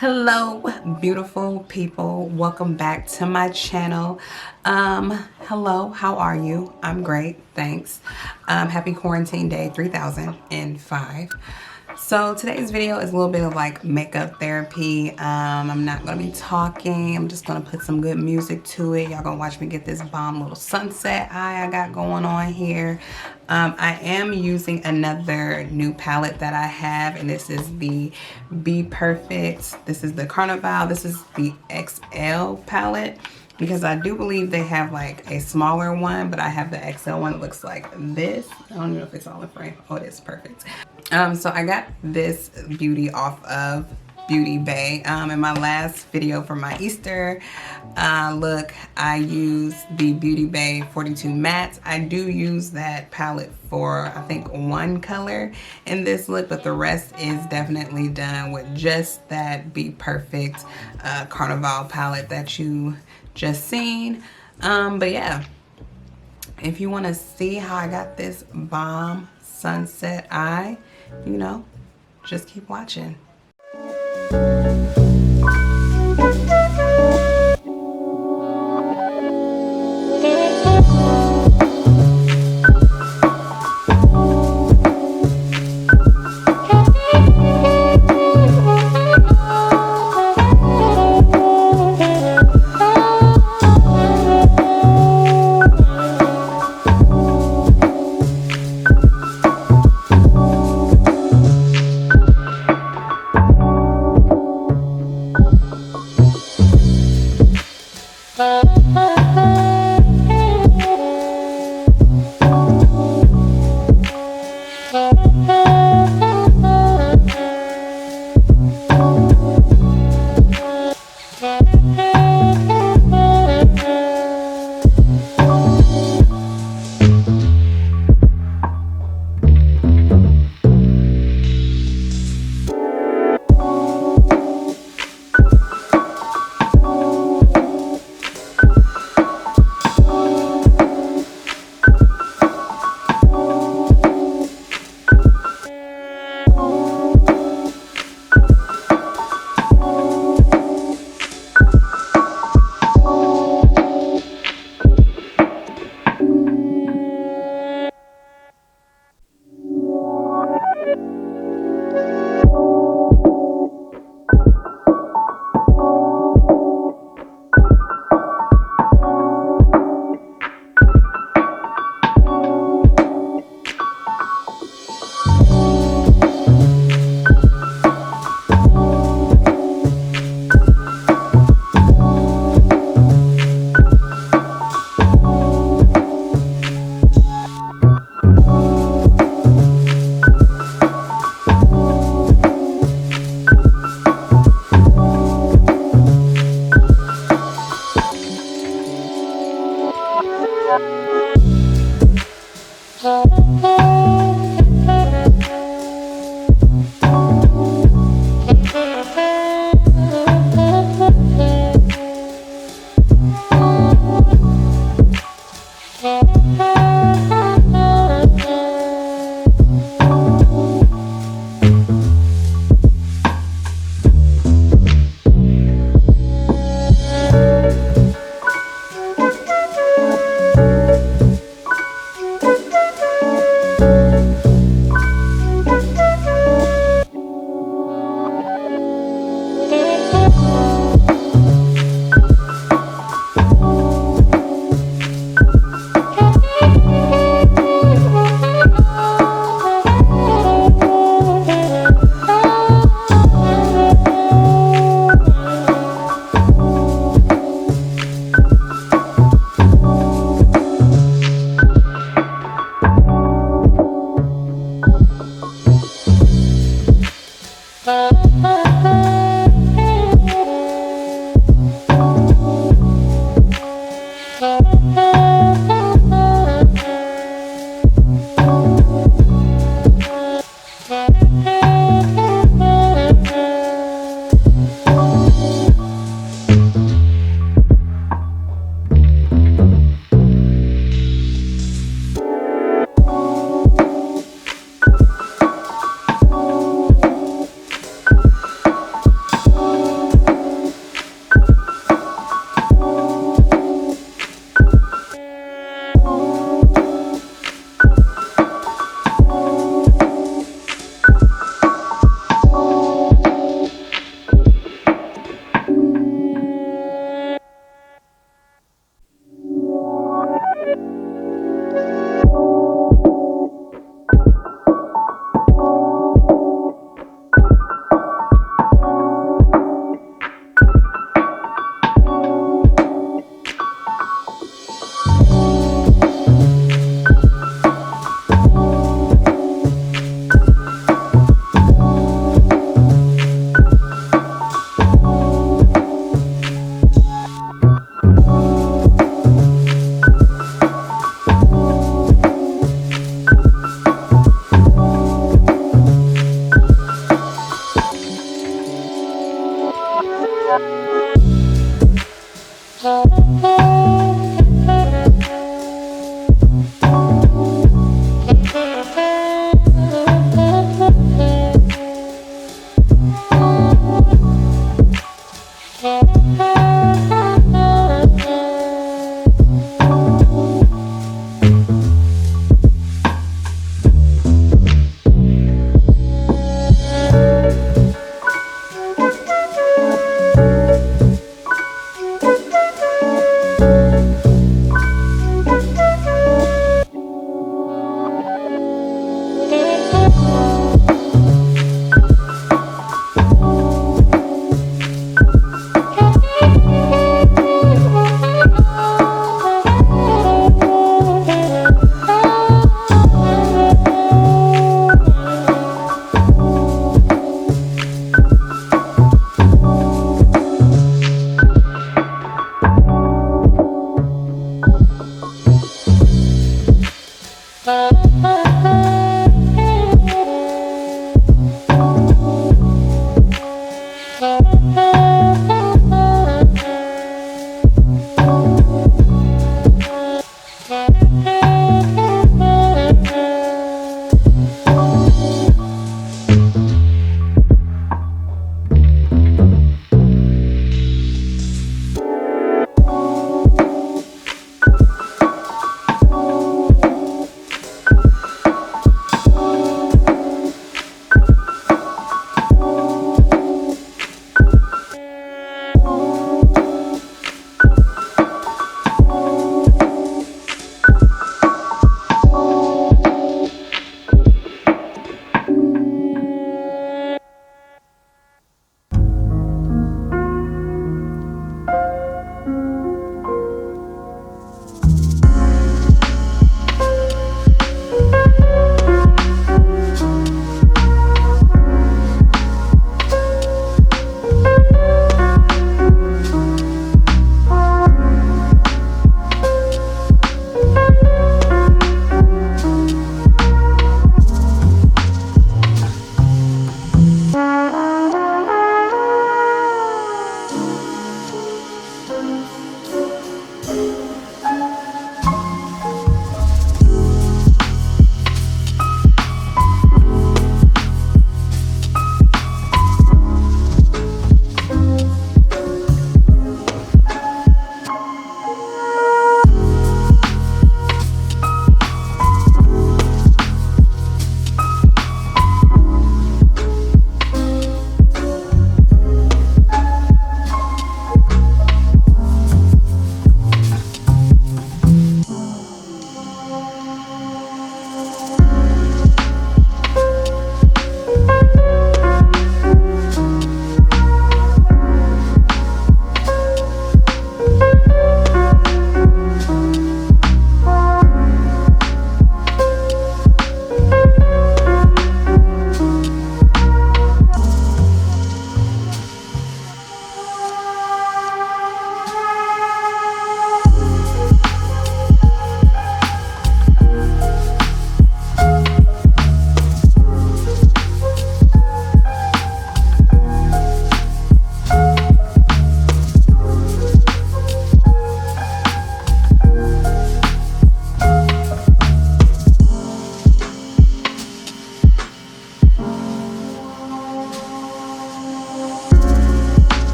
Hello beautiful people, welcome back to my channel. Hello, how are you? I'm great, thanks. Happy quarantine day 3005. So today's video is a little bit of like makeup therapy. I'm not gonna be talking, I'm just gonna put some good music to it. Y'all gonna watch me get this bomb little sunset eye I got going on here. I am using another new palette that I have, and this is the Bperfect. This is the Carnival. This is the XL palette because I do believe they have like a smaller one, but I have the XL one that looks like this. I don't know if it's all in frame. Oh, it is perfect. So I got this beauty off of Beauty Bay. In my last video for my Easter look, I used the Beauty Bay 42 mattes. I do use that palette for I think one color in this look, but the rest is definitely done with just that Bperfect Carnival palette that you just seen. But yeah, if you want to see how I got this bomb sunset eye, you know, just keep watching.